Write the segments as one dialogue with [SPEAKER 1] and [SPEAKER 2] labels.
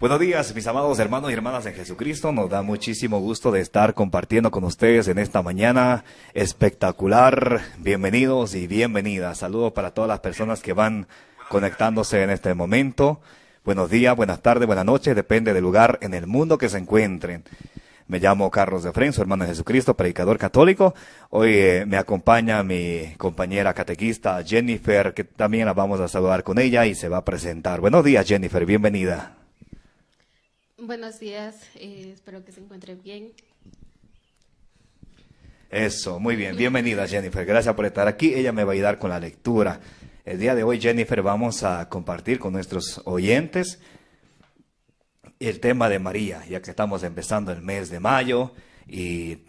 [SPEAKER 1] Buenos días, mis amados hermanos y hermanas en Jesucristo. Nos da muchísimo gusto de estar compartiendo con ustedes en esta mañana espectacular. Bienvenidos y bienvenidas. Saludos para todas las personas que van conectándose en este momento. Buenos días, buenas tardes, buenas noches, depende del lugar en el mundo que se encuentren. Me llamo Carlos de Fren, su hermano en Jesucristo, predicador católico. Hoy me acompaña mi compañera catequista Jennifer, que también la vamos a saludar con ella y se va a presentar. Buenos días, Jennifer, bienvenida.
[SPEAKER 2] Buenos días, espero que se encuentren bien.
[SPEAKER 1] Eso, muy bien, bienvenida Jennifer, gracias por estar aquí. Ella me va a ayudar con la lectura. El día de hoy, Jennifer, vamos a compartir con nuestros oyentes el tema de María, ya que estamos empezando el mes de mayo y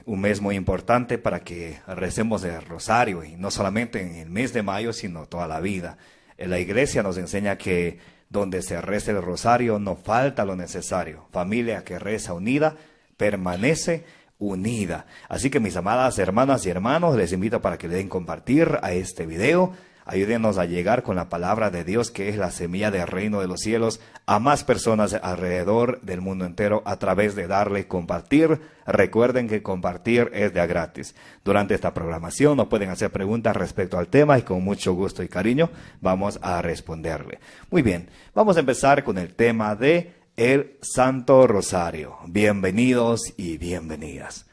[SPEAKER 1] un mes muy importante para que recemos el rosario, y no solamente en el mes de mayo, sino toda la vida. En la iglesia nos enseña que donde se reza el rosario no falta lo necesario. Familia que reza unida permanece unida. Así que mis amadas hermanas y hermanos, les invito para que le den compartir a este video. Ayúdenos a llegar con la palabra de Dios, que es la semilla del reino de los cielos, a más personas alrededor del mundo entero a través de darle compartir. Recuerden que compartir es de a gratis. Durante esta programación nos pueden hacer preguntas respecto al tema y con mucho gusto y cariño vamos a responderle. Muy bien, vamos a empezar con el tema de el Santo Rosario. Bienvenidos y bienvenidas.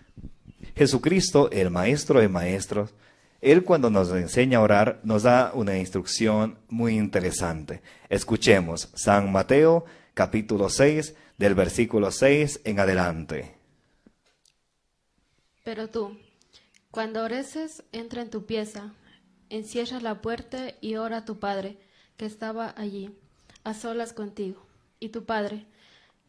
[SPEAKER 1] Jesucristo, el Maestro de Maestros, Él cuando nos enseña a orar nos da una instrucción muy interesante. Escuchemos San Mateo capítulo 6 del versículo 6 en adelante.
[SPEAKER 2] Pero tú, cuando oreces, entra en tu pieza, encierra la puerta y ora a tu Padre, que estaba allí, a solas contigo. Y tu Padre,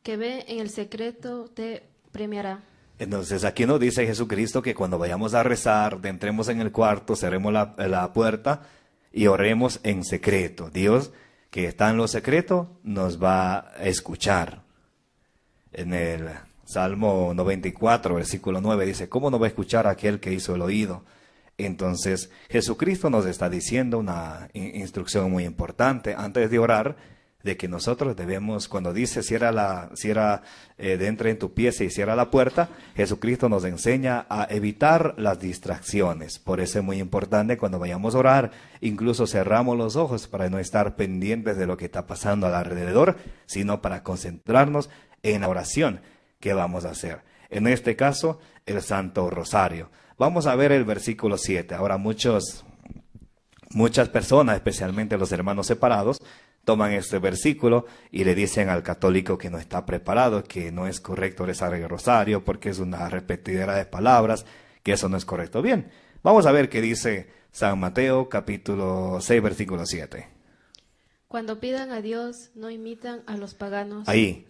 [SPEAKER 2] que ve en el secreto, te premiará.
[SPEAKER 1] Entonces aquí nos dice Jesucristo que cuando vayamos a rezar, entremos en el cuarto, cerremos la puerta y oremos en secreto. Dios, que está en lo secreto, nos va a escuchar. En el Salmo 94, versículo 9, dice, ¿cómo no va a escuchar a aquel que hizo el oído? Entonces Jesucristo nos está diciendo una instrucción muy importante antes de orar, de que nosotros debemos, cuando dice entra en tu pieza y cierra la puerta, Jesucristo nos enseña a evitar las distracciones. Por eso es muy importante cuando vayamos a orar, incluso cerramos los ojos para no estar pendientes de lo que está pasando alrededor, sino para concentrarnos en la oración que vamos a hacer. En este caso, el Santo Rosario. Vamos a ver el versículo 7. Ahora muchas personas, especialmente los hermanos separados, toman este versículo y le dicen al católico que no está preparado, que no es correcto rezar el rosario porque es una repetidera de palabras, que eso no es correcto. Bien, vamos a ver qué dice San Mateo capítulo 6 versículo 7.
[SPEAKER 2] Cuando pidan a Dios, no imitan a los paganos.
[SPEAKER 1] Ahí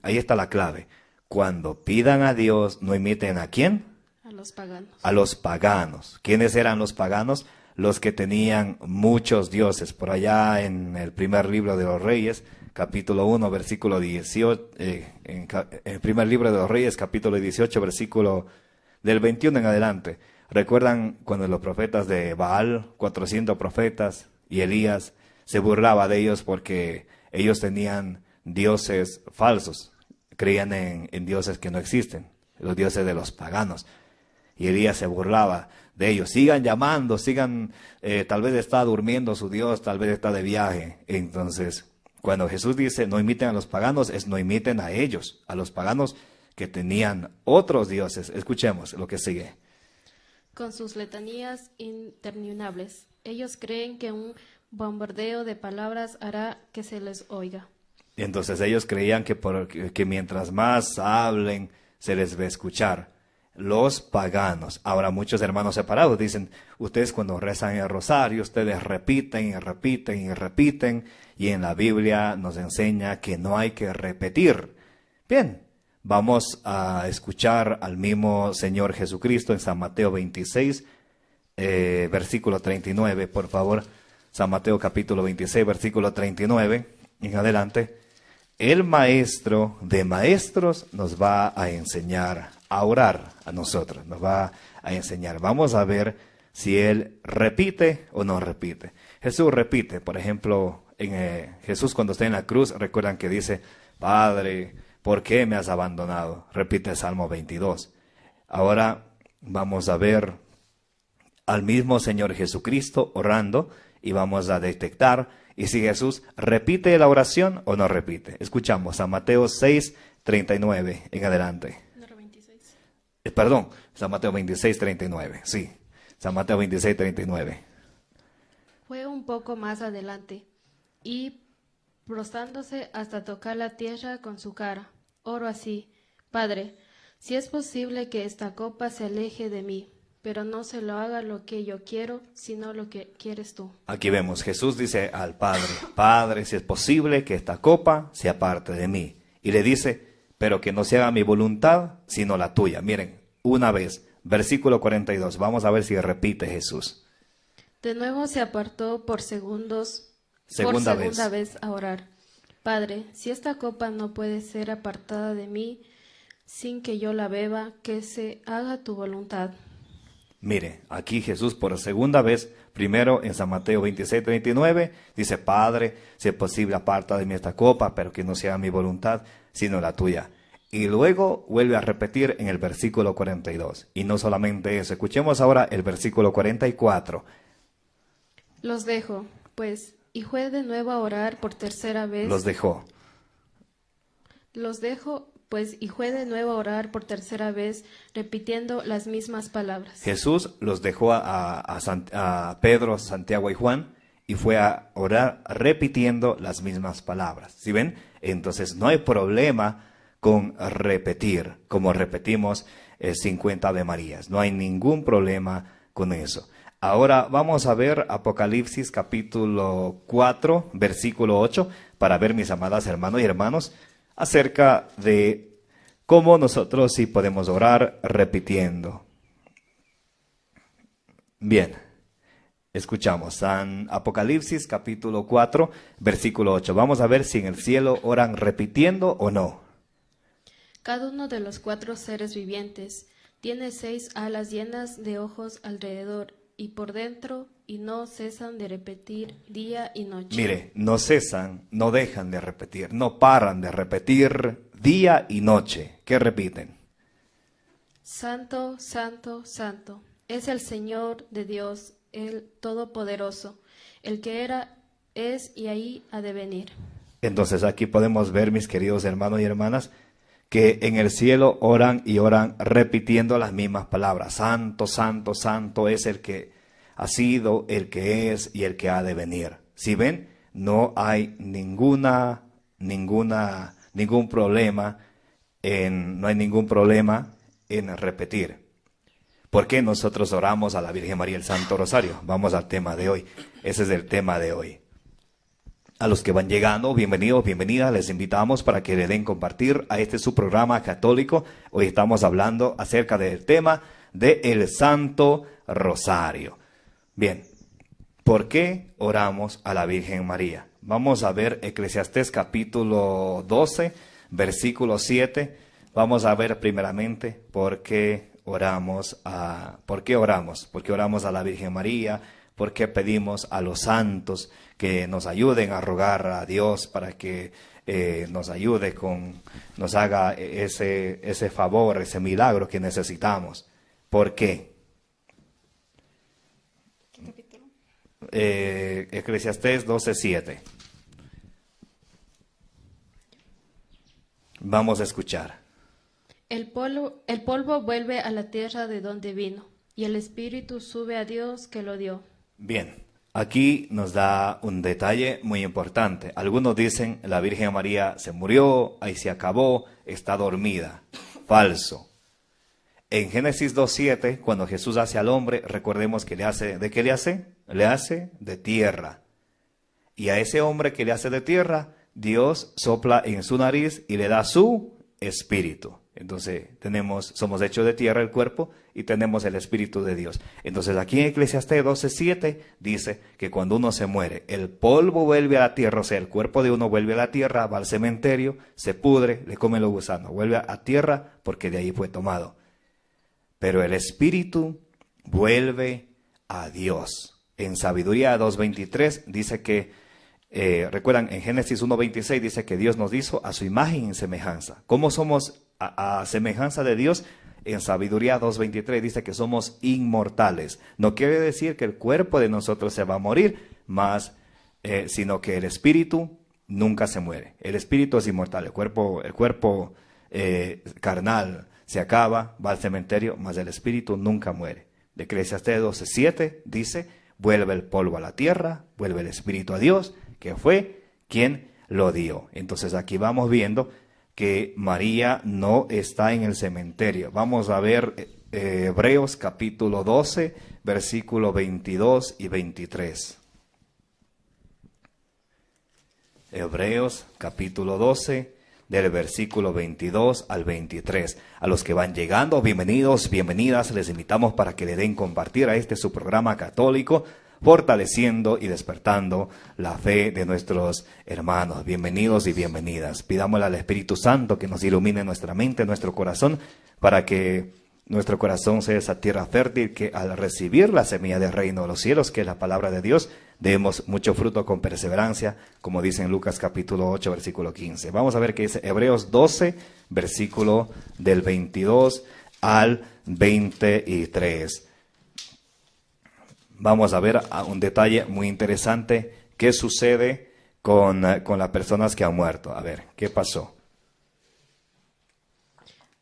[SPEAKER 1] está la clave. Cuando pidan a Dios, no imiten ¿a quién?
[SPEAKER 2] A los paganos.
[SPEAKER 1] A los paganos. ¿Quiénes eran los paganos? Los que tenían muchos dioses. Por allá en el primer libro de los Reyes, capítulo 1, versículo 18, en el primer libro de los Reyes, capítulo 18, versículo del 21 en adelante. ¿Recuerdan cuando los profetas de Baal, 400 profetas, y Elías se burlaba de ellos porque ellos tenían dioses falsos? Creían en dioses que no existen, los dioses de los paganos. Y Elías se burlaba de ellos. Sigan llamando, tal vez está durmiendo su Dios, tal vez está de viaje. Entonces, cuando Jesús dice no imiten a los paganos, es no imiten a ellos, a los paganos que tenían otros dioses. Escuchemos lo que sigue.
[SPEAKER 2] Con sus letanías interminables, ellos creen que un bombardeo de palabras hará que se les oiga.
[SPEAKER 1] Entonces ellos creían que mientras más hablen, se les va a escuchar. Los paganos. Ahora muchos hermanos separados dicen, ustedes cuando rezan el rosario, ustedes repiten y repiten y repiten, y en la Biblia nos enseña que no hay que repetir. Bien, vamos a escuchar al mismo Señor Jesucristo en San Mateo 26, versículo 39, por favor. San Mateo capítulo 26, versículo 39, en adelante. El Maestro de Maestros nos va a enseñar a orar a nosotros, nos va a enseñar. Vamos a ver si Él repite o no repite. Jesús repite, por ejemplo, Jesús cuando está en la cruz, recuerdan que dice, Padre, ¿por qué me has abandonado? Repite Salmo 22. Ahora vamos a ver al mismo Señor Jesucristo orando y vamos a detectar y si Jesús repite la oración o no repite. Escuchamos a Mateo 6:39 en adelante. Perdón, San Mateo 26:39, sí, San Mateo 26:39.
[SPEAKER 2] Fue un poco más adelante y, prostrándose hasta tocar la tierra con su cara, oró así: Padre, si es posible que esta copa se aleje de mí, pero no se lo haga lo que yo quiero, sino lo que quieres tú.
[SPEAKER 1] Aquí vemos, Jesús dice al Padre, Padre, si es posible que esta copa se aparte de mí. Y le dice, pero que no se haga mi voluntad, sino la tuya. Miren, una vez, versículo 42, vamos a ver si repite Jesús.
[SPEAKER 2] De nuevo se apartó por segunda vez a orar. Padre, si esta copa no puede ser apartada de mí sin que yo la beba, que se haga tu voluntad.
[SPEAKER 1] Mire, aquí Jesús por segunda vez, primero en San Mateo 26:39, dice, Padre, si es posible aparta de mí esta copa, pero que no sea mi voluntad, sino la tuya. Y luego vuelve a repetir en el versículo 42. Y no solamente eso, escuchemos ahora el versículo 44.
[SPEAKER 2] Los dejo, pues, y fue de nuevo a orar por tercera vez.
[SPEAKER 1] Los dejo,
[SPEAKER 2] pues, y fue de nuevo a orar por tercera vez, repitiendo las mismas palabras.
[SPEAKER 1] Jesús los dejó a Pedro, Santiago y Juan y fue a orar repitiendo las mismas palabras. ¿Sí ven? Entonces no hay problema con repetir, como repetimos 50 Ave Marías. No hay ningún problema con eso. Ahora vamos a ver Apocalipsis capítulo 4, versículo 8, para ver, mis amadas hermanos y hermanos, acerca de cómo nosotros sí podemos orar repitiendo. Bien, escuchamos San Apocalipsis capítulo 4, versículo 8. Vamos a ver si en el cielo oran repitiendo o no.
[SPEAKER 2] Cada uno de los 4 seres vivientes tiene 6 alas llenas de ojos alrededor y por dentro, y no cesan de repetir día y noche.
[SPEAKER 1] Mire, no cesan, no dejan de repetir, no paran de repetir día y noche. ¿Qué repiten?
[SPEAKER 2] Santo, santo, santo, es el Señor de Dios, el Todopoderoso, el que era, es y ahí ha de venir.
[SPEAKER 1] Entonces aquí podemos ver, mis queridos hermanos y hermanas, que en el cielo oran y oran repitiendo las mismas palabras. Santo, santo, santo es el que ha sido, el que es y el que ha de venir. Si ven, no hay ningún problema en repetir. ¿Por qué nosotros oramos a la Virgen María el Santo Rosario? Vamos al tema de hoy. Ese es el tema de hoy. A los que van llegando, bienvenidos, bienvenidas, les invitamos para que le den compartir a su programa católico. Hoy estamos hablando acerca del tema del Santo Rosario. Bien, ¿por qué oramos a la Virgen María? Vamos a ver Eclesiastés capítulo 12, versículo 7. Vamos a ver primeramente por qué oramos a la Virgen María, por qué pedimos a los santos que nos ayuden a rogar a Dios para que nos ayude nos haga ese favor, ese milagro que necesitamos. ¿Por qué?
[SPEAKER 2] ¿Qué capítulo?
[SPEAKER 1] Eclesiastés 12:7. Vamos a escuchar.
[SPEAKER 2] El polvo vuelve a la tierra de donde vino, y el espíritu sube a Dios que lo dio.
[SPEAKER 1] Bien, aquí nos da un detalle muy importante. Algunos dicen la Virgen María se murió, ahí se acabó, está dormida. Falso. En Génesis 2:7, cuando Jesús hace al hombre, recordemos que ¿de qué le hace? Le hace de tierra. Y a ese hombre que le hace de tierra, Dios sopla en su nariz y le da su espíritu. Entonces somos hechos de tierra el cuerpo y tenemos el Espíritu de Dios. Entonces aquí en Eclesiastés 12:7 dice que cuando uno se muere, el polvo vuelve a la tierra, o sea, el cuerpo de uno vuelve a la tierra, va al cementerio, se pudre, le comen los gusanos, vuelve a tierra porque de ahí fue tomado. Pero el Espíritu vuelve a Dios. En Sabiduría 2:23 dice que recuerdan, en Génesis 1:26 dice que Dios nos hizo a su imagen y semejanza. ¿Cómo somos a semejanza de Dios? En Sabiduría 2:23 dice que somos inmortales. No quiere decir que el cuerpo de nosotros se va a morir, sino que el espíritu nunca se muere. El espíritu es inmortal. El cuerpo carnal se acaba, va al cementerio, mas el espíritu nunca muere. De Eclesiastés 12:7 dice: vuelve el polvo a la tierra, vuelve el espíritu a Dios, que fue quien lo dio. Entonces aquí vamos viendo que María no está en el cementerio. Vamos a ver Hebreos capítulo 12, versículos 22 y 23. Hebreos capítulo 12, del versículo 22 al 23. A los que van llegando, bienvenidos, bienvenidas, les invitamos para que le den compartir a su programa católico, fortaleciendo y despertando la fe de nuestros hermanos. Bienvenidos y bienvenidas. Pidámosle al Espíritu Santo que nos ilumine nuestra mente, nuestro corazón, para que nuestro corazón sea esa tierra fértil que al recibir la semilla del reino de los cielos, que es la palabra de Dios, demos mucho fruto con perseverancia, como dice en Lucas capítulo 8, versículo 15. Vamos a ver qué dice Hebreos 12, versículo del 22 al 23. Vamos a ver un detalle muy interesante. ¿Qué sucede con las personas que han muerto? A ver, ¿qué pasó?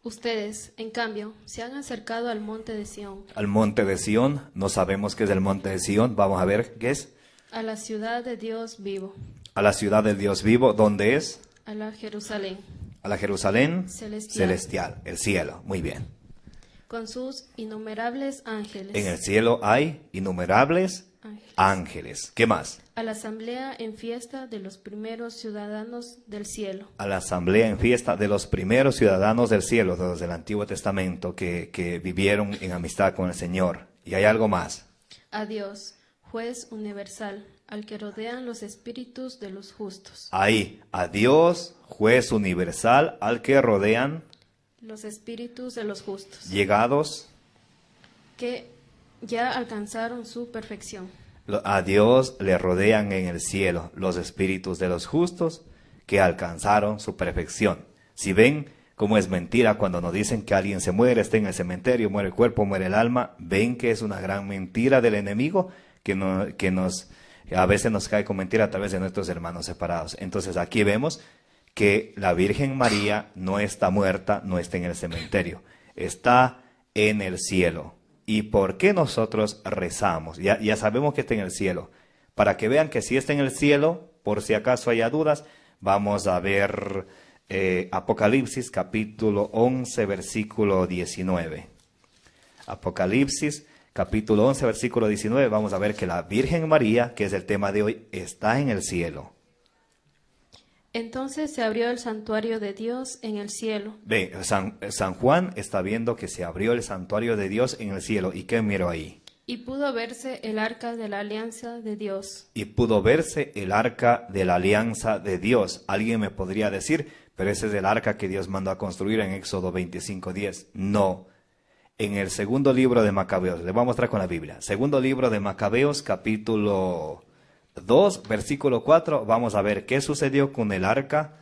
[SPEAKER 2] Ustedes, en cambio, se han acercado al monte de Sión.
[SPEAKER 1] Al monte de Sión, no sabemos qué es el monte de Sión. Vamos a ver qué es.
[SPEAKER 2] A la ciudad de Dios vivo.
[SPEAKER 1] A la ciudad de Dios vivo, ¿dónde es?
[SPEAKER 2] A la Jerusalén.
[SPEAKER 1] A la Jerusalén
[SPEAKER 2] celestial,
[SPEAKER 1] el cielo. Muy bien.
[SPEAKER 2] Con sus innumerables ángeles.
[SPEAKER 1] En el cielo hay innumerables ángeles. ¿Qué más?
[SPEAKER 2] A la asamblea en fiesta de los primeros ciudadanos del cielo.
[SPEAKER 1] A la asamblea en fiesta de los primeros ciudadanos del cielo, de los del Antiguo Testamento, que vivieron en amistad con el Señor. Y hay algo más.
[SPEAKER 2] A Dios, juez universal, al que rodean los espíritus de los justos.
[SPEAKER 1] Ahí, a Dios, juez universal, al que rodean
[SPEAKER 2] los espíritus de los justos,
[SPEAKER 1] llegados,
[SPEAKER 2] que ya alcanzaron su perfección.
[SPEAKER 1] A Dios le rodean en el cielo los espíritus de los justos que alcanzaron su perfección. Si ven cómo es mentira cuando nos dicen que alguien se muere, está en el cementerio, muere el cuerpo, muere el alma, ven que es una gran mentira del enemigo que a veces nos cae con mentira a través de nuestros hermanos separados. Entonces aquí vemos que la Virgen María no está muerta, no está en el cementerio, está en el cielo. ¿Y por qué nosotros rezamos? Ya sabemos que está en el cielo. Para que vean que sí está en el cielo, por si acaso haya dudas, vamos a ver Apocalipsis capítulo 11, versículo 19. Apocalipsis capítulo 11, versículo 19, vamos a ver que la Virgen María, que es el tema de hoy, está en el cielo.
[SPEAKER 2] Entonces se abrió el santuario de Dios en el cielo.
[SPEAKER 1] Ve, San Juan está viendo que se abrió el santuario de Dios en el cielo. ¿Y qué miró ahí?
[SPEAKER 2] Y pudo verse el arca de la alianza de Dios.
[SPEAKER 1] Y pudo verse el arca de la alianza de Dios. Alguien me podría decir, pero ese es el arca que Dios mandó a construir en Éxodo 25:10. No. En el segundo libro de Macabeos, le voy a mostrar con la Biblia. Segundo libro de Macabeos, capítulo 2, versículo 4, vamos a ver qué sucedió con el arca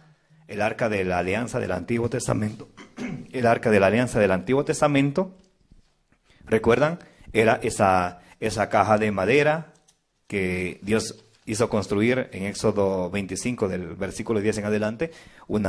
[SPEAKER 1] de la alianza del Antiguo Testamento. El arca de la alianza del Antiguo Testamento, ¿recuerdan? Era esa caja de madera que Dios hizo construir en Éxodo 25, del versículo 10 en adelante, un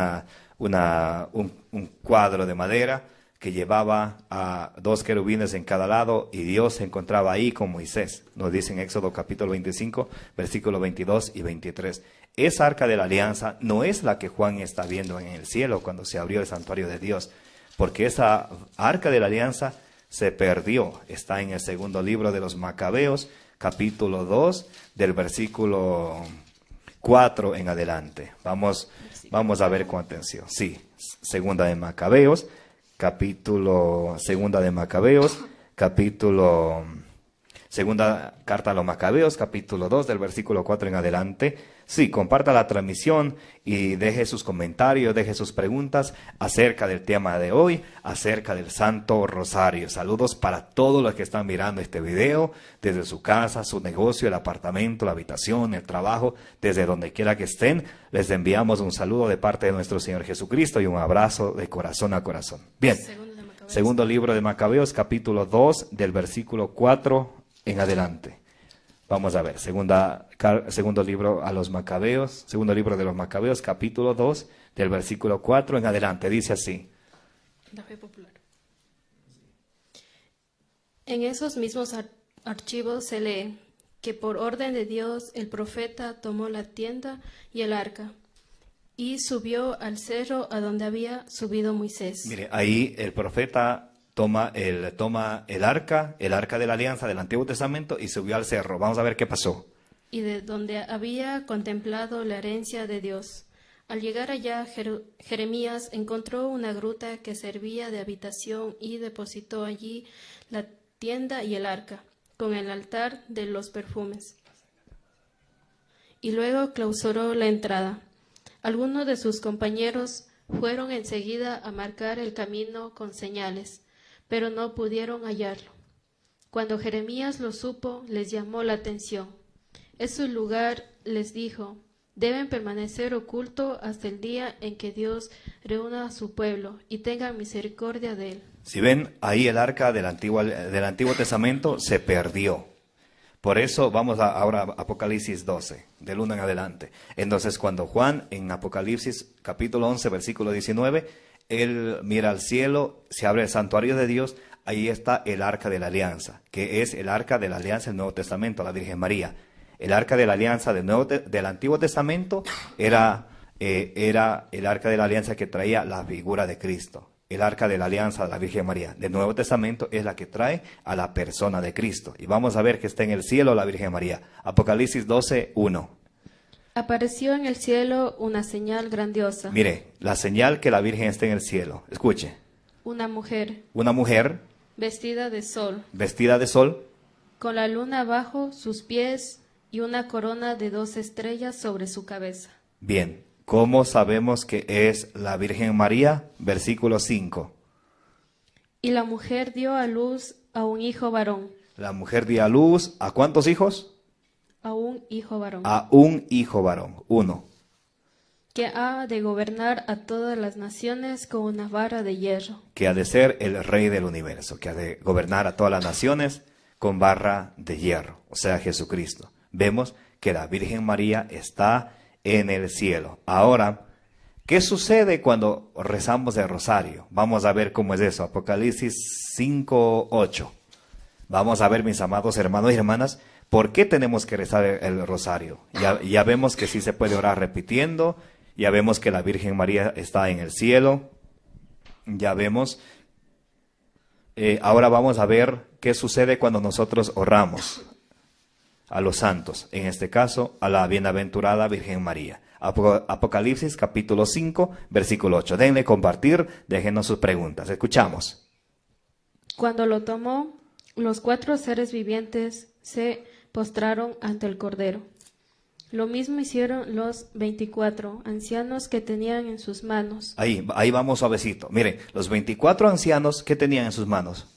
[SPEAKER 1] cuadro de madera que llevaba a 2 querubines en cada lado, y Dios se encontraba ahí con Moisés. Nos dice en Éxodo capítulo 25, versículos 22 y 23. Esa arca de la alianza no es la que Juan está viendo en el cielo cuando se abrió el santuario de Dios, porque esa arca de la alianza se perdió. Está en el segundo libro de los Macabeos, capítulo 2, del versículo 4 en adelante. Vamos a ver con atención. Sí, segunda de Macabeos, segunda carta a los Macabeos, capítulo 2, del versículo 4 en adelante. sí, comparta la transmisión y deje sus comentarios, deje sus preguntas acerca del tema de hoy, acerca del Santo Rosario. Saludos para todos los que están mirando este video, desde su casa, su negocio, el apartamento, la habitación, el trabajo, desde donde quiera que estén. Les enviamos un saludo de parte de nuestro Señor Jesucristo y un abrazo de corazón a corazón. Bien, segundo libro de Macabeos, capítulo 2, del versículo 4 en adelante. Vamos a ver, segundo libro a los Macabeos, segundo libro de los Macabeos, capítulo 2, del versículo 4 en adelante. Dice así.
[SPEAKER 2] La fe popular. En esos mismos archivos se lee que por orden de Dios el profeta tomó la tienda y el arca y subió al cerro a donde había subido Moisés.
[SPEAKER 1] Mire, ahí el profeta toma el arca de la alianza del Antiguo Testamento y subió al cerro. Vamos a ver qué pasó.
[SPEAKER 2] Y de donde había contemplado la herencia de Dios. Al llegar allá, Jeremías encontró una gruta que servía de habitación y depositó allí la tienda y el arca, con el altar de los perfumes. Y luego clausuró la entrada. Algunos de sus compañeros fueron enseguida a marcar el camino con señales, pero no pudieron hallarlo. Cuando Jeremías lo supo, les llamó la atención. En su lugar les dijo, deben permanecer oculto hasta el día en que Dios reúna a su pueblo y tenga misericordia de él.
[SPEAKER 1] Si ven, ahí el arca del Antiguo Testamento se perdió. Por eso vamos ahora a Apocalipsis 12, del 1 en adelante. Entonces, cuando Juan, en Apocalipsis capítulo 11, versículo 19, él mira al cielo, se abre el santuario de Dios, ahí está el arca de la alianza, que es el arca de la alianza del Nuevo Testamento, la Virgen María. El arca de la alianza del Antiguo Testamento era el arca de la alianza que traía la figura de Cristo. El arca de la alianza de la Virgen María del Nuevo Testamento es la que trae a la persona de Cristo. Y vamos a ver que está en el cielo la Virgen María. Apocalipsis 12, 1.
[SPEAKER 2] Apareció en el cielo una señal grandiosa.
[SPEAKER 1] Mire, la señal que la Virgen está en el cielo. Escuche.
[SPEAKER 2] Una mujer.
[SPEAKER 1] Una mujer.
[SPEAKER 2] Vestida de sol.
[SPEAKER 1] Vestida de sol.
[SPEAKER 2] Con la luna bajo sus pies y una corona de 2 estrellas sobre su cabeza.
[SPEAKER 1] Bien. ¿Cómo sabemos que es la Virgen María? Versículo 5.
[SPEAKER 2] Y la mujer dio a luz a un hijo varón.
[SPEAKER 1] La mujer dio a luz ¿a cuántos hijos?
[SPEAKER 2] A un hijo varón.
[SPEAKER 1] A un hijo varón, 1.
[SPEAKER 2] Que ha de gobernar a todas las naciones con una vara de hierro.
[SPEAKER 1] Que ha de ser el rey del universo, que ha de gobernar a todas las naciones con vara de hierro, o sea, Jesucristo. Vemos que la Virgen María está en el cielo. Ahora, ¿qué sucede cuando rezamos el rosario? Vamos a ver cómo es eso. Apocalipsis 5, 8. Vamos a ver, mis amados hermanos y hermanas, ¿por qué tenemos que rezar el rosario? Ya vemos que sí se puede orar repitiendo. Ya vemos que la Virgen María está en el cielo. Ya vemos. Ahora vamos a ver qué sucede cuando nosotros oramos a los santos, en este caso a la bienaventurada Virgen María. Apocalipsis capítulo 5, versículo 8. Denle compartir, déjenos sus preguntas. Escuchamos.
[SPEAKER 2] Cuando lo tomó, los 4 seres vivientes se postraron ante el Cordero. Lo mismo hicieron los 24 ancianos que tenían en sus manos.
[SPEAKER 1] Ahí vamos suavecito. Miren, los 24 ancianos, ¿qué tenían en sus manos?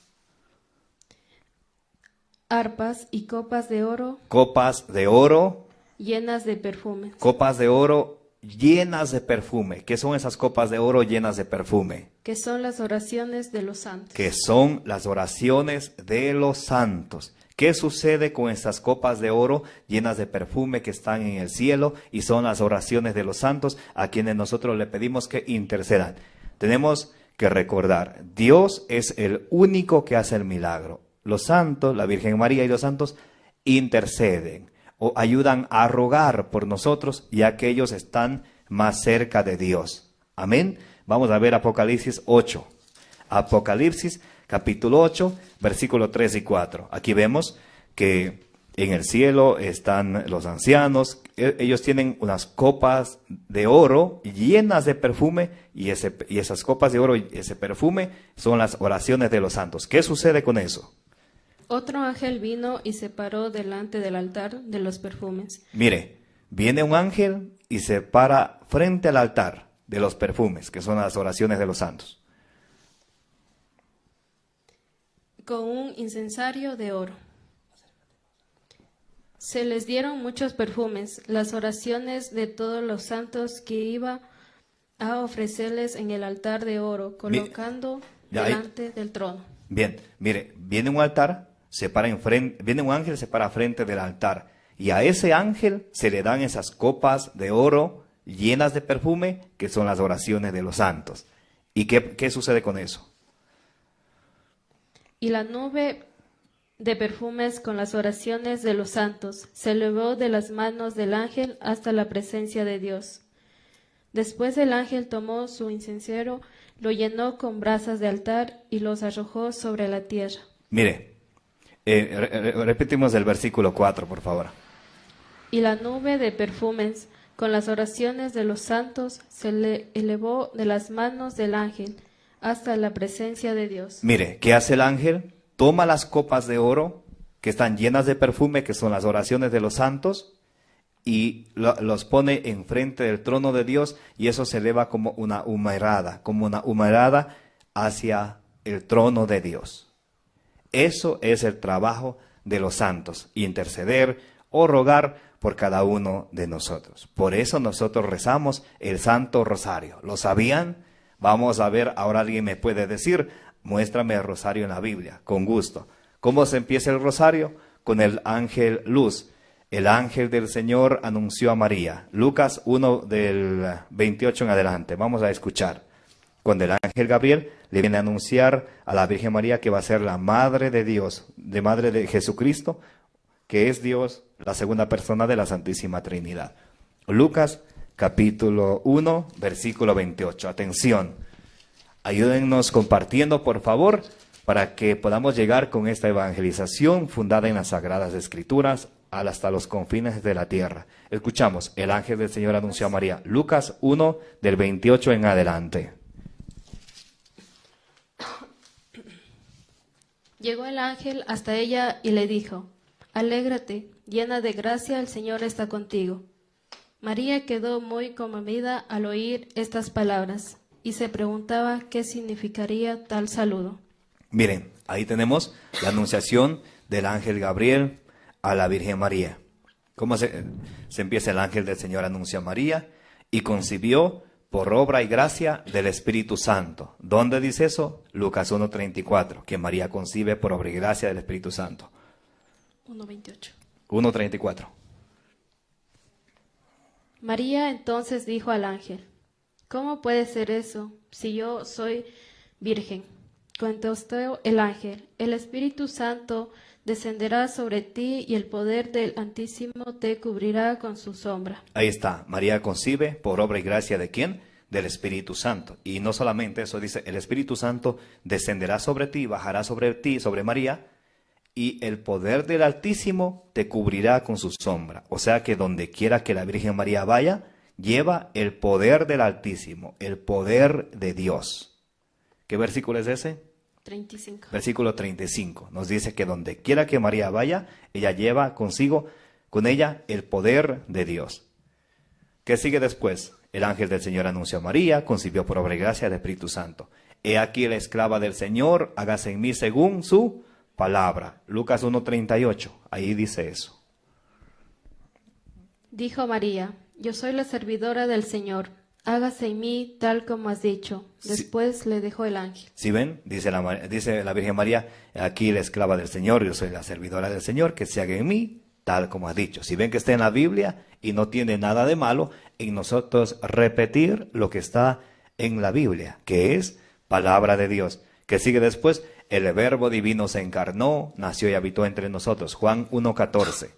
[SPEAKER 2] Arpas y copas de oro.
[SPEAKER 1] Copas de oro.
[SPEAKER 2] Llenas de perfumes.
[SPEAKER 1] Copas de oro llenas de perfume. ¿Qué son esas copas de oro llenas de perfume?
[SPEAKER 2] Que son las oraciones de los santos.
[SPEAKER 1] Que son las oraciones de los santos. ¿Qué sucede con estas copas de oro llenas de perfume que están en el cielo y son las oraciones de los santos a quienes nosotros le pedimos que intercedan? Tenemos que recordar, Dios es el único que hace el milagro. Los santos, la Virgen María y los santos interceden o ayudan a rogar por nosotros, ya que ellos están más cerca de Dios. Amén. Vamos a ver Apocalipsis 8. Apocalipsis capítulo 8, versículo 3 y 4. Aquí vemos que en el cielo están los ancianos. Ellos tienen unas copas de oro llenas de perfume y esas copas de oro y ese perfume son las oraciones de los santos. ¿Qué sucede con eso?
[SPEAKER 2] Otro ángel vino y se paró delante del altar de los perfumes.
[SPEAKER 1] Mire, Viene un ángel y se para frente al altar de los perfumes, que son las oraciones de los santos.
[SPEAKER 2] Con un incensario de oro. Se les dieron muchos perfumes, las oraciones de todos los santos que iba a ofrecerles en el altar de oro, colocando delante del trono.
[SPEAKER 1] Bien, mire, viene un altar, viene un ángel, se para frente del altar, y a ese ángel se le dan esas copas de oro llenas de perfume, que son las oraciones de los santos. ¿Y qué sucede con eso?
[SPEAKER 2] Y la nube de perfumes con las oraciones de los santos se elevó de las manos del ángel hasta la presencia de Dios. Después el ángel tomó su incensario, lo llenó con brasas de altar y los arrojó sobre la tierra.
[SPEAKER 1] Mire, repetimos el versículo 4, por favor.
[SPEAKER 2] Y la nube de perfumes con las oraciones de los santos se le elevó de las manos del ángel hasta la presencia de Dios.
[SPEAKER 1] Mire, ¿qué hace el ángel? Toma las copas de oro que están llenas de perfume, que son las oraciones de los santos, y los pone enfrente del trono de Dios, y eso se eleva como una humarada hacia el trono de Dios. Eso es el trabajo de los santos, interceder o rogar por cada uno de nosotros. Por eso nosotros rezamos el Santo Rosario. ¿Lo sabían? Vamos a ver, ahora alguien me puede decir, muéstrame el rosario en la Biblia, con gusto. ¿Cómo se empieza el rosario? Con el ángel luz. El ángel del Señor anunció a María. Lucas 1 del 28 en adelante. Vamos a escuchar. Cuando el ángel Gabriel le viene a anunciar a la Virgen María que va a ser la madre de Dios, de madre de Jesucristo, que es Dios, la segunda persona de la Santísima Trinidad. Lucas capítulo 1, versículo 28. Atención. Ayúdennos compartiendo, por favor, para que podamos llegar con esta evangelización fundada en las Sagradas Escrituras hasta los confines de la tierra. Escuchamos, el ángel del Señor anunció a María. Lucas 1, del 28 en adelante.
[SPEAKER 2] Llegó el ángel hasta ella y le dijo: Alégrate, llena de gracia, el Señor está contigo. María quedó muy conmovida al oír estas palabras y se preguntaba qué significaría tal saludo.
[SPEAKER 1] Miren, ahí tenemos la anunciación del ángel Gabriel a la Virgen María. ¿Cómo se empieza? El ángel del Señor anuncia a María y concibió por obra y gracia del Espíritu Santo. ¿Dónde dice eso? Lucas 1:34, que María concibe por obra y gracia del Espíritu Santo.
[SPEAKER 2] 1:28.
[SPEAKER 1] 1:34.
[SPEAKER 2] María entonces dijo al ángel: ¿Cómo puede ser eso si yo soy virgen? Contestó el ángel: El Espíritu Santo descenderá sobre ti y el poder del Altísimo te cubrirá con su sombra.
[SPEAKER 1] Ahí está, María concibe por obra y gracia ¿de quién? Del Espíritu Santo. Y no solamente eso, dice, el Espíritu Santo descenderá sobre ti, bajará sobre ti, sobre María, y el poder del Altísimo te cubrirá con su sombra. O sea que donde quiera que la Virgen María vaya, lleva el poder del Altísimo, el poder de Dios. ¿Qué versículo es ese?
[SPEAKER 2] 35.
[SPEAKER 1] Versículo 35. Nos dice que donde quiera que María vaya, ella lleva consigo, con ella, el poder de Dios. ¿Qué sigue después? El ángel del Señor anunció a María, concibió por obra y gracia del Espíritu Santo. He aquí la esclava del Señor, hágase en mí según su palabra. Lucas 1:38, ahí dice eso.
[SPEAKER 2] Dijo María: Yo soy la servidora del Señor, hágase en mí tal como has dicho. Después le dejó el ángel.
[SPEAKER 1] ¿Sí ven? Dice la Virgen María, aquí la esclava del Señor, yo soy la servidora del Señor, que se haga en mí tal como has dicho. Si ven que está en la Biblia y no tiene nada de malo en nosotros repetir lo que está en la Biblia, que es palabra de Dios. Que sigue después, el Verbo divino se encarnó, nació y habitó entre nosotros. Juan 1:14.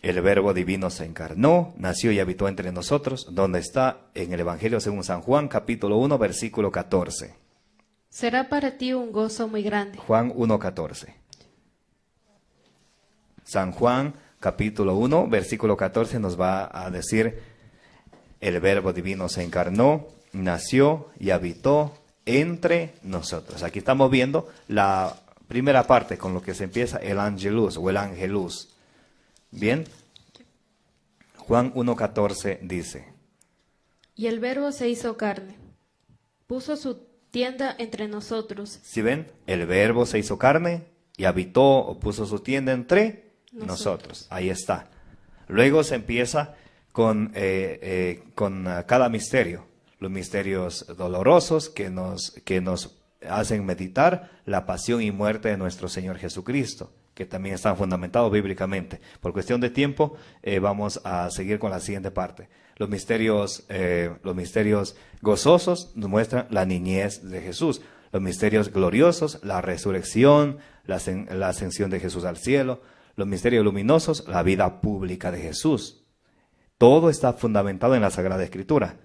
[SPEAKER 1] El Verbo divino se encarnó, nació y habitó entre nosotros, donde está en el Evangelio según San Juan, capítulo 1, versículo 14.
[SPEAKER 2] Será para ti un gozo muy grande.
[SPEAKER 1] Juan 1:14. San Juan, capítulo 1, versículo 14 nos va a decir, el Verbo divino se encarnó, nació y habitó entre nosotros. Aquí estamos viendo la primera parte con lo que se empieza el Angelus o el Angelus. Bien. Juan 1:14 dice.
[SPEAKER 2] Y el Verbo se hizo carne, puso su tienda entre nosotros.
[SPEAKER 1] ¿Sí ven? El Verbo se hizo carne y habitó o puso su tienda entre nosotros. Ahí está. Luego se empieza con cada misterio. Los misterios dolorosos que nos hacen meditar la pasión y muerte de nuestro Señor Jesucristo, que también están fundamentados bíblicamente. Por cuestión de tiempo, vamos a seguir con la siguiente parte. Los misterios gozosos nos muestran la niñez de Jesús. Los misterios gloriosos, la resurrección, la ascensión de Jesús al cielo. Los misterios luminosos, la vida pública de Jesús. Todo está fundamentado en la Sagrada Escritura.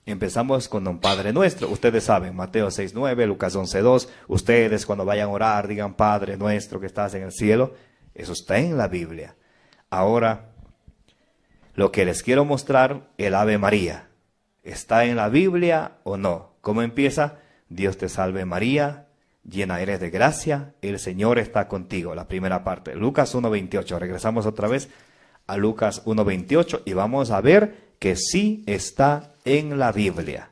[SPEAKER 1] Empezamos con un Padre Nuestro. Ustedes saben, Mateo 6:9, Lucas 11:2. Ustedes cuando vayan a orar digan, Padre Nuestro que estás en el cielo. Eso está en la Biblia. Ahora, lo que les quiero mostrar, el Ave María. ¿Está en la Biblia o no? ¿Cómo empieza? Dios te salve María, llena eres de gracia, el Señor está contigo. La primera parte, Lucas 1:28. Regresamos otra vez a Lucas 1:28 y vamos a ver que sí está en la Biblia.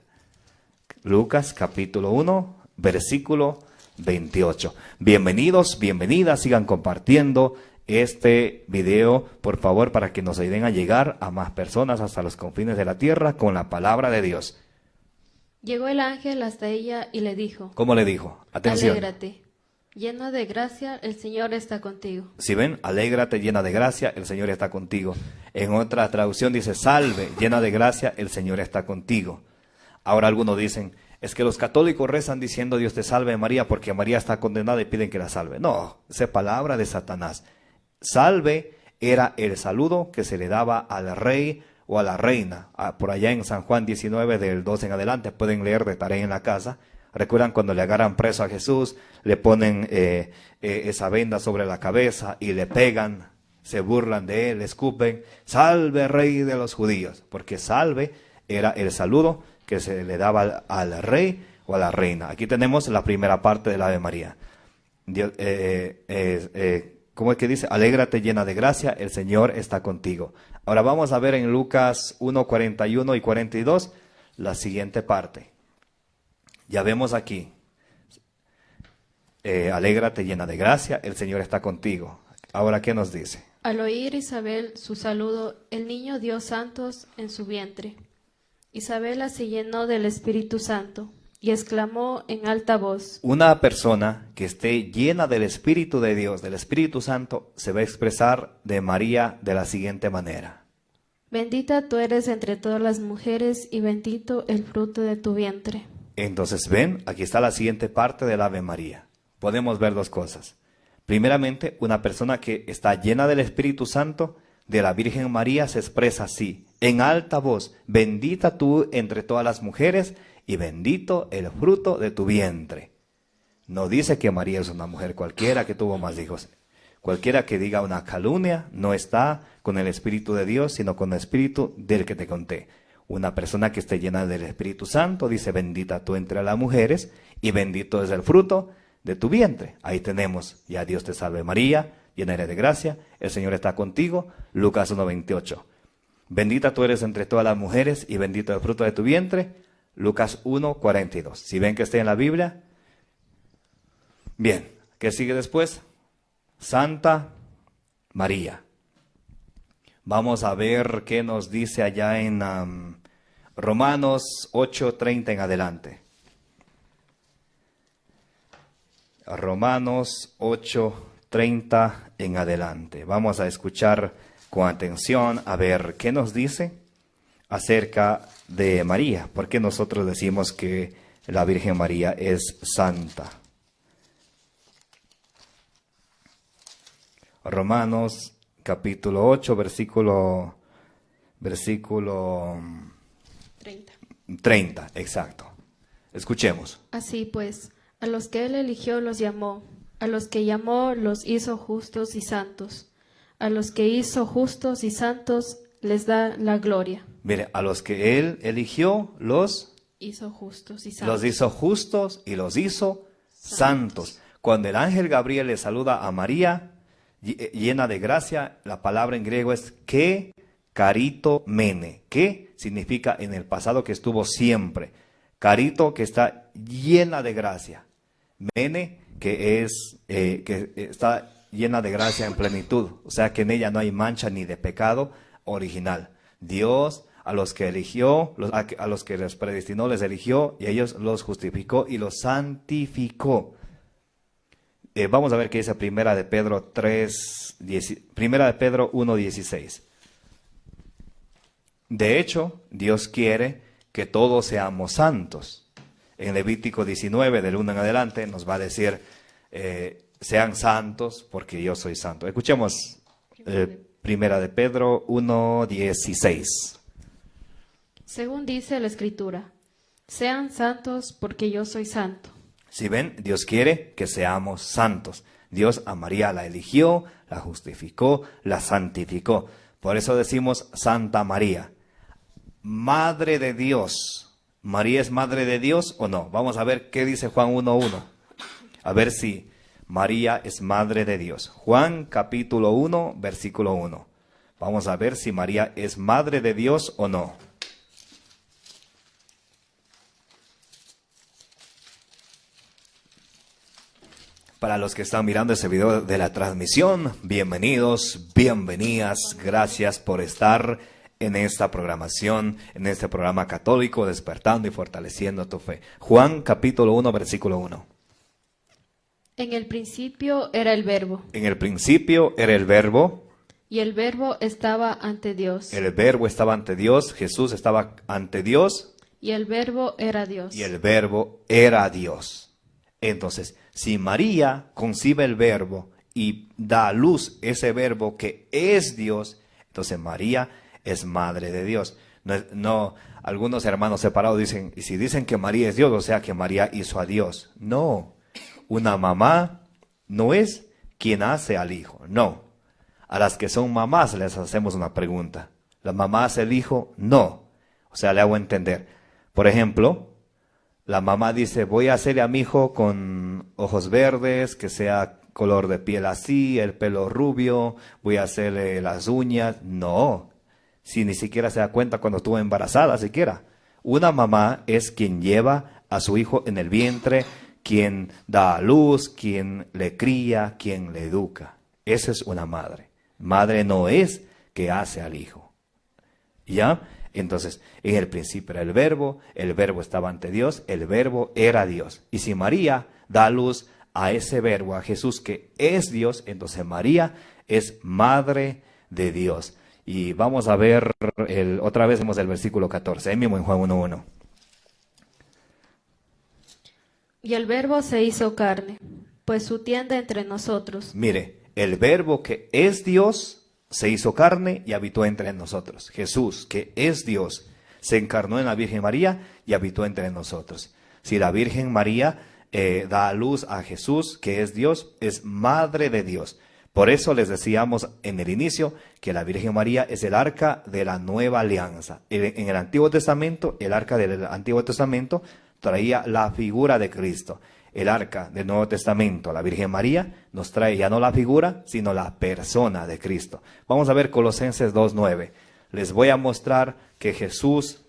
[SPEAKER 1] Lucas capítulo 1, versículo 28. Bienvenidos, bienvenidas, sigan compartiendo este video, por favor, para que nos ayuden a llegar a más personas hasta los confines de la tierra con la palabra de Dios.
[SPEAKER 2] Llegó el ángel hasta ella y le dijo.
[SPEAKER 1] ¿Cómo le dijo? Atención.
[SPEAKER 2] Alégrate, llena de gracia, el Señor está contigo.
[SPEAKER 1] Si ven, alégrate, llena de gracia, el Señor está contigo. En otra traducción dice, salve, llena de gracia, el Señor está contigo. Ahora algunos dicen, es que los católicos rezan diciendo Dios te salve María porque María está condenada y piden que la salve. No, esa es palabra de Satanás. Salve era el saludo que se le daba al rey o a la reina. Por allá en San Juan 19 del 12 en adelante pueden leer de tarea en la casa. ¿Recuerdan cuando le agarran preso a Jesús? Le ponen esa venda sobre la cabeza y le pegan, se burlan de él, le escupen, salve rey de los judíos, porque salve era el saludo que se le daba al rey o a la reina. Aquí tenemos la primera parte del Ave María. Dios, ¿cómo es que dice? Alégrate llena de gracia, el Señor está contigo. Ahora vamos a ver en Lucas 1, 41 y 42 la siguiente parte. Ya vemos aquí, alégrate llena de gracia, el Señor está contigo. Ahora, ¿qué nos dice?
[SPEAKER 2] Al oír Isabel su saludo, el niño dio saltos en su vientre. Isabela se llenó del Espíritu Santo y exclamó en alta voz.
[SPEAKER 1] Una persona que esté llena del Espíritu de Dios, del Espíritu Santo, se va a expresar de María de la siguiente manera.
[SPEAKER 2] Bendita tú eres entre todas las mujeres y bendito el fruto de tu vientre.
[SPEAKER 1] Entonces ven, aquí está la siguiente parte del Ave María. Podemos ver dos cosas. Primeramente, una persona que está llena del Espíritu Santo, de la Virgen María, se expresa así, en alta voz, bendita tú entre todas las mujeres y bendito el fruto de tu vientre. No dice que María es una mujer cualquiera que tuvo más hijos. Cualquiera que diga una calumnia no está con el Espíritu de Dios, sino con el Espíritu del que te conté. Una persona que esté llena del Espíritu Santo dice, bendita tú entre las mujeres y bendito es el fruto de tu vientre. Ahí tenemos, ya Dios te salve María, llena eres de gracia, el Señor está contigo, Lucas 1:28. Bendita tú eres entre todas las mujeres y bendito el fruto de tu vientre, Lucas 1:42. Si ven que está en la Biblia. Bien, ¿qué sigue después? Santa María. Vamos a ver qué nos dice allá en Romanos 8:30 en adelante. Romanos 8:30 en adelante. Vamos a escuchar con atención a ver qué nos dice acerca de María. Porque nosotros decimos que la Virgen María es santa. Romanos capítulo 8, versículo 30, exacto. Escuchemos.
[SPEAKER 2] Así pues, a los que él eligió los llamó, a los que llamó los hizo justos y santos, a los que hizo justos y santos les da la gloria.
[SPEAKER 1] Mire, a los que él eligió los
[SPEAKER 2] hizo justos y santos.
[SPEAKER 1] Los hizo justos y los hizo santos. Cuando el ángel Gabriel le saluda a María, llena de gracia. La palabra en griego es que carito mene, que significa en el pasado que estuvo siempre. Carito, que está llena de gracia. Mene, que está llena de gracia en plenitud. O sea que en ella no hay mancha ni de pecado original. Dios a los que eligió, a los que les predestinó, les eligió, y ellos los justificó y los santificó. Vamos a ver qué dice Primera de Pedro 1:16. De hecho, Dios quiere que todos seamos santos. En Levítico 19, del 1 en adelante, nos va a decir, sean santos porque yo soy santo. Escuchemos Primera de Pedro 1:16.
[SPEAKER 2] Según dice la Escritura, sean santos porque yo soy santo.
[SPEAKER 1] Si ven, Dios quiere que seamos santos. Dios a María la eligió, la justificó, la santificó. Por eso decimos Santa María, Madre de Dios. ¿María es Madre de Dios o no? Vamos a ver qué dice Juan 1:1. A ver si María es Madre de Dios. Juan capítulo 1, versículo 1. Vamos a ver si María es Madre de Dios o no. Para los que están mirando este video de la transmisión, bienvenidos, bienvenidas, gracias por estar en esta programación, en este programa católico, despertando y fortaleciendo tu fe. Juan capítulo 1, versículo 1.
[SPEAKER 2] En el principio era el Verbo.
[SPEAKER 1] En el principio era el Verbo.
[SPEAKER 2] Y el Verbo estaba ante Dios.
[SPEAKER 1] El Verbo estaba ante Dios, Jesús estaba ante Dios.
[SPEAKER 2] Y el Verbo era Dios.
[SPEAKER 1] Y el Verbo era Dios. Entonces, si María concibe el Verbo y da a luz ese Verbo que es Dios, entonces María es Madre de Dios. No, algunos hermanos separados dicen, y si dicen que María es Dios, o sea que María hizo a Dios. No, una mamá no es quien hace al hijo, no. A las que son mamás les hacemos una pregunta. ¿La mamá hace el hijo? No. O sea, le hago entender. Por ejemplo, la mamá dice, voy a hacerle a mi hijo con ojos verdes, que sea color de piel así, el pelo rubio, voy a hacerle las uñas. No, si ni siquiera se da cuenta cuando estuvo embarazada siquiera. Una mamá es quien lleva a su hijo en el vientre, quien da a luz, quien le cría, quien le educa. Esa es una madre. Madre no es que hace al hijo. ¿Ya? Entonces, en el principio era el Verbo estaba ante Dios, el Verbo era Dios. Y si María da a luz a ese Verbo, a Jesús que es Dios, entonces María es Madre de Dios. Y vamos a ver, otra vez vemos el versículo 14, ahí mismo en Juan 1:1.
[SPEAKER 2] Y el Verbo se hizo carne, pues su tienda entre nosotros.
[SPEAKER 1] Mire, el Verbo que es Dios se hizo carne y habitó entre nosotros. Jesús, que es Dios, se encarnó en la Virgen María y habitó entre nosotros. Si la Virgen María da a luz a Jesús, que es Dios, es Madre de Dios. Por eso les decíamos en el inicio que la Virgen María es el arca de la nueva alianza. En el Antiguo Testamento, el arca del Antiguo Testamento traía la figura de Cristo. El arca del Nuevo Testamento, la Virgen María, nos trae ya no la figura, sino la persona de Cristo. Vamos a ver Colosenses 2:9. Les voy a mostrar que Jesús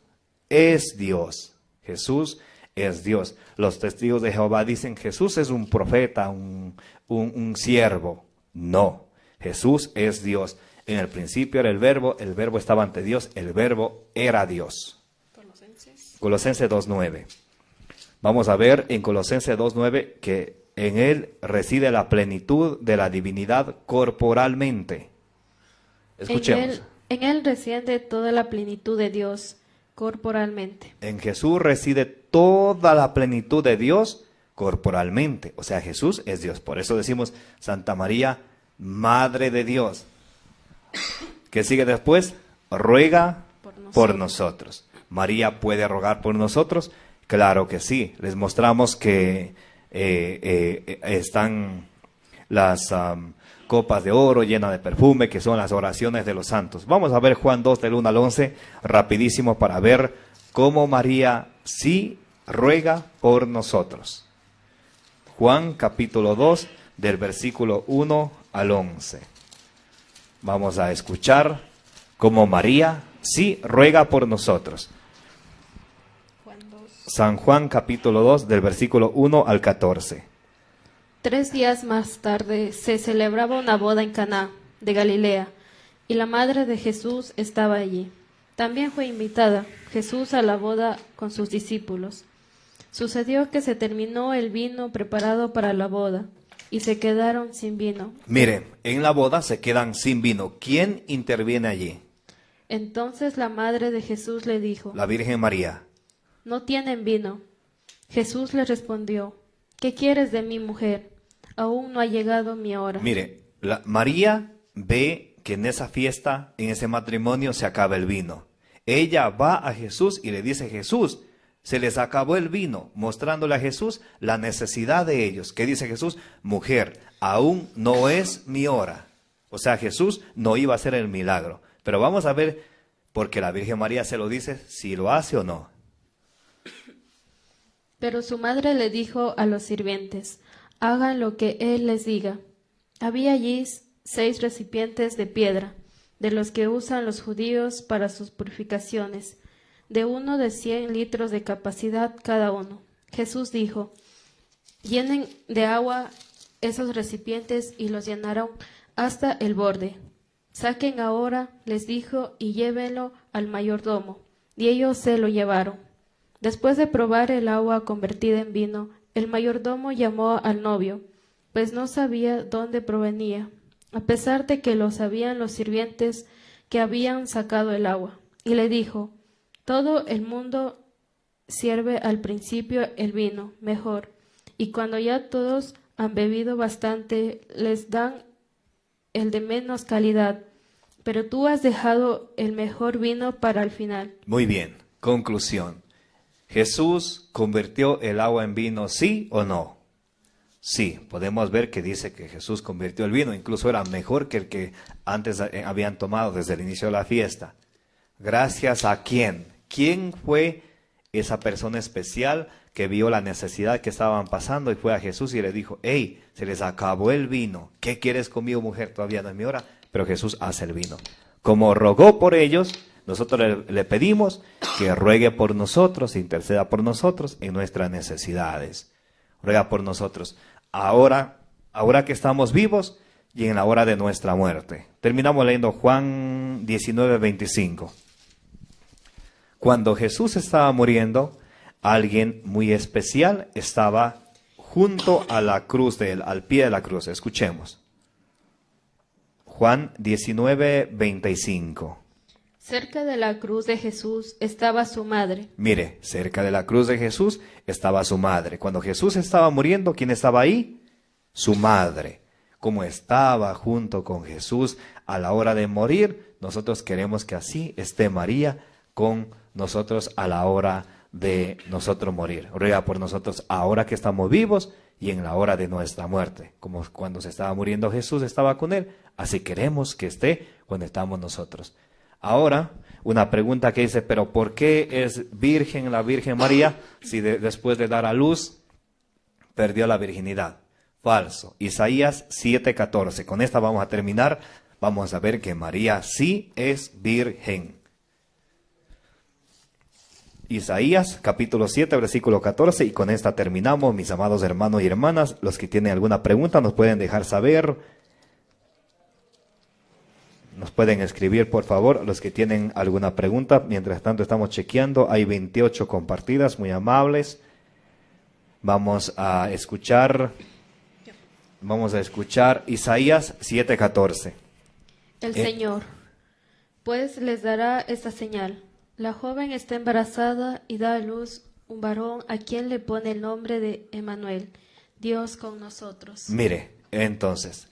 [SPEAKER 1] es Dios. Jesús es Dios. Los testigos de Jehová dicen, Jesús es un profeta, un siervo. No, Jesús es Dios. En el principio era el Verbo estaba ante Dios, el Verbo era Dios. Colosenses 2:9. Vamos a ver en Colosenses 2:9 que en él reside la plenitud de la divinidad corporalmente. Escuchemos.
[SPEAKER 2] En él reside toda la plenitud de Dios corporalmente.
[SPEAKER 1] En Jesús reside toda la plenitud de Dios corporalmente. O sea, Jesús es Dios. Por eso decimos Santa María, Madre de Dios. ¿Qué sigue después? Ruega por nosotros. ¿María puede rogar por nosotros? Claro que sí. Les mostramos que están las copas de oro llenas de perfume, que son las oraciones de los santos. Vamos a ver Juan 2 del 1 al 11, rapidísimo, para ver cómo María sí ruega por nosotros. Juan capítulo 2, del versículo 1 al 11. Vamos a escuchar cómo María sí ruega por nosotros. San Juan capítulo 2 del versículo 1 al 14.
[SPEAKER 2] 3 días más tarde se celebraba una boda en Caná de Galilea, y la madre de Jesús estaba allí. También fue invitada Jesús a la boda con sus discípulos. Sucedió que se terminó el vino preparado para la boda, y se quedaron sin vino.
[SPEAKER 1] Mire, en la boda se quedan sin vino. ¿Quién interviene allí?
[SPEAKER 2] Entonces la madre de Jesús le dijo:
[SPEAKER 1] La Virgen María.
[SPEAKER 2] No tienen vino. Jesús le respondió: ¿Qué quieres de mi mujer? Aún no ha llegado mi hora.
[SPEAKER 1] Mire, María ve que en esa fiesta, en ese matrimonio, se acaba el vino. Ella va a Jesús y le dice: Jesús, se les acabó el vino, mostrándole a Jesús la necesidad de ellos. ¿Qué dice Jesús? Mujer, aún no es mi hora. O sea, Jesús no iba a hacer el milagro. Pero vamos a ver, porque la Virgen María se lo dice, si lo hace o no.
[SPEAKER 2] Pero su madre le dijo a los sirvientes: hagan lo que él les diga. Había allí 6 recipientes de piedra, de los que usan los judíos para sus purificaciones, de uno de 100 litros de capacidad cada uno. Jesús dijo: llenen de agua esos recipientes, y los llenaron hasta el borde. Saquen ahora, les dijo, y llévenlo al mayordomo. Y ellos se lo llevaron. Después de probar el agua convertida en vino, el mayordomo llamó al novio, pues no sabía dónde provenía, a pesar de que lo sabían los sirvientes que habían sacado el agua, y le dijo: todo el mundo sirve al principio el vino mejor, y cuando ya todos han bebido bastante, les dan el de menos calidad, pero tú has dejado el mejor vino para el final.
[SPEAKER 1] Muy bien, conclusión. ¿Jesús convirtió el agua en vino, sí o no? Sí, podemos ver que dice que Jesús convirtió el vino, incluso era mejor que el que antes habían tomado desde el inicio de la fiesta. ¿Gracias a quién? ¿Quién fue esa persona especial que vio la necesidad que estaban pasando y fue a Jesús y le dijo: hey, se les acabó el vino, ¿qué quieres conmigo, mujer? Todavía no es mi hora. Pero Jesús hace el vino. Como rogó por ellos, nosotros le pedimos que ruegue por nosotros, interceda por nosotros en nuestras necesidades. Ruega por nosotros ahora que estamos vivos y en la hora de nuestra muerte. Terminamos leyendo Juan 19:25. Cuando Jesús estaba muriendo, alguien muy especial estaba junto a la cruz de él, al pie de la cruz. Escuchemos. Juan 19:25.
[SPEAKER 2] Cerca de la cruz de Jesús estaba su madre.
[SPEAKER 1] Mire, cerca de la cruz de Jesús estaba su madre. Cuando Jesús estaba muriendo, ¿quién estaba ahí? Su madre. Como estaba junto con Jesús a la hora de morir, nosotros queremos que así esté María con nosotros a la hora de nosotros morir. Ruega por nosotros ahora que estamos vivos y en la hora de nuestra muerte. Como cuando se estaba muriendo Jesús estaba con él, así queremos que esté cuando estamos nosotros. Ahora, una pregunta que dice: ¿pero por qué es virgen la Virgen María si después de dar a luz perdió la virginidad? Falso. Isaías 7:14. Con esta vamos a terminar. Vamos a ver que María sí es virgen. Isaías capítulo 7, versículo 14. Y con esta terminamos, mis amados hermanos y hermanas. Los que tienen alguna pregunta nos pueden dejar saber. Nos pueden escribir, por favor, los que tienen alguna pregunta. Mientras tanto estamos chequeando. Hay 28 compartidas, muy amables. Vamos a escuchar Isaías 7:14.
[SPEAKER 2] El Señor, pues les dará esta señal. La joven está embarazada y da a luz un varón a quien le pone el nombre de Emmanuel, Dios con nosotros.
[SPEAKER 1] Mire, entonces,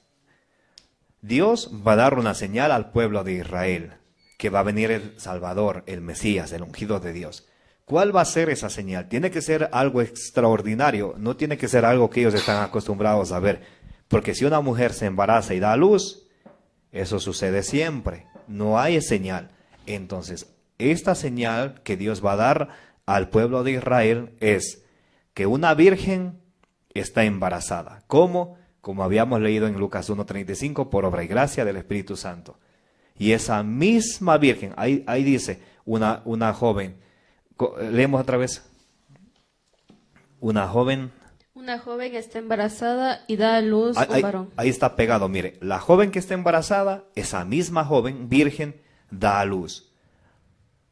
[SPEAKER 1] Dios va a dar una señal al pueblo de Israel, que va a venir el Salvador, el Mesías, el ungido de Dios. ¿Cuál va a ser esa señal? Tiene que ser algo extraordinario, no tiene que ser algo que ellos están acostumbrados a ver. Porque si una mujer se embaraza y da a luz, eso sucede siempre, no hay señal. Entonces, esta señal que Dios va a dar al pueblo de Israel es que una virgen está embarazada. ¿Cómo? como habíamos leído en Lucas 1:35, por obra y gracia del Espíritu Santo. Y esa misma virgen, ahí dice, una joven, leemos otra vez, una joven
[SPEAKER 2] está embarazada y da a luz un varón.
[SPEAKER 1] Ahí está pegado, mire, la joven que está embarazada, esa misma joven, virgen, da a luz.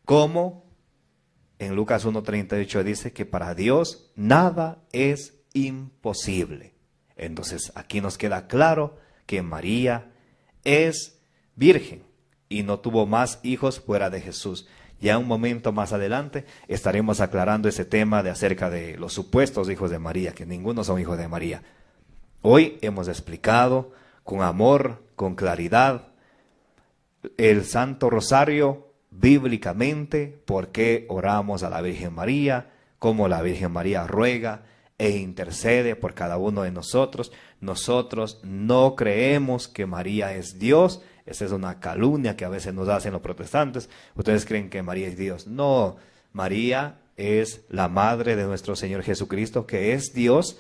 [SPEAKER 1] Como en Lucas 1:38 dice que para Dios nada es imposible. Entonces aquí nos queda claro que María es virgen y no tuvo más hijos fuera de Jesús. Ya un momento más adelante estaremos aclarando ese tema de acerca de los supuestos hijos de María, que ninguno son hijos de María. Hoy hemos explicado con amor, con claridad, el Santo Rosario bíblicamente, por qué oramos a la Virgen María, cómo la Virgen María ruega e intercede por cada uno de nosotros. Nosotros no creemos que María es Dios. Esa es una calumnia que a veces nos hacen los protestantes. Ustedes creen que María es Dios. No, María es la madre de nuestro Señor Jesucristo, que es Dios,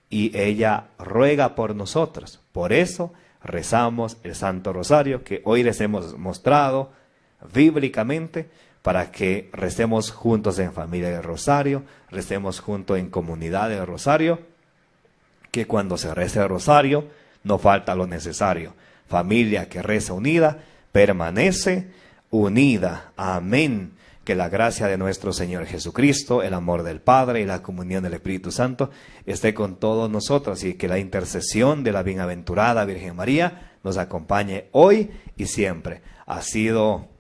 [SPEAKER 1] y ella ruega por nosotros. Por eso rezamos el Santo Rosario, que hoy les hemos mostrado bíblicamente, para que recemos juntos en familia del Rosario, recemos juntos en comunidad del Rosario, que cuando se reza el Rosario no falta lo necesario. Familia que reza unida, permanece unida. Amén. Que la gracia de nuestro Señor Jesucristo, el amor del Padre y la comunión del Espíritu Santo esté con todos nosotros, y que la intercesión de la bienaventurada Virgen María nos acompañe hoy y siempre. Ha sido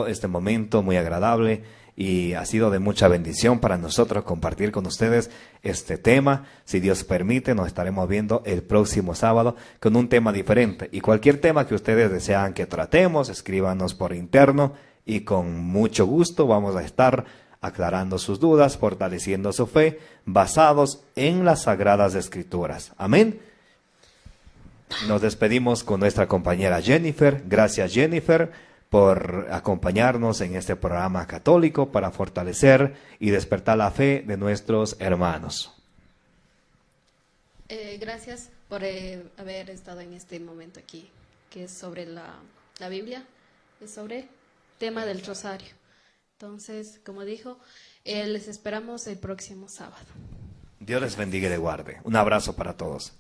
[SPEAKER 1] este momento muy agradable y ha sido de mucha bendición para nosotros compartir con ustedes este tema. Si Dios permite, nos estaremos viendo el próximo sábado con un tema diferente. Y cualquier tema que ustedes desean que tratemos, escríbanos por interno y con mucho gusto vamos a estar aclarando sus dudas, fortaleciendo su fe, basados en las Sagradas Escrituras. Amén. Nos despedimos con nuestra compañera Jennifer. Gracias, Jennifer, por acompañarnos en este programa católico para fortalecer y despertar la fe de nuestros hermanos.
[SPEAKER 2] Gracias por haber estado en este momento aquí, que es sobre la Biblia, es sobre el tema del rosario. Entonces, como dijo, les esperamos el próximo sábado.
[SPEAKER 1] Dios les bendiga y les guarde. Un abrazo para todos.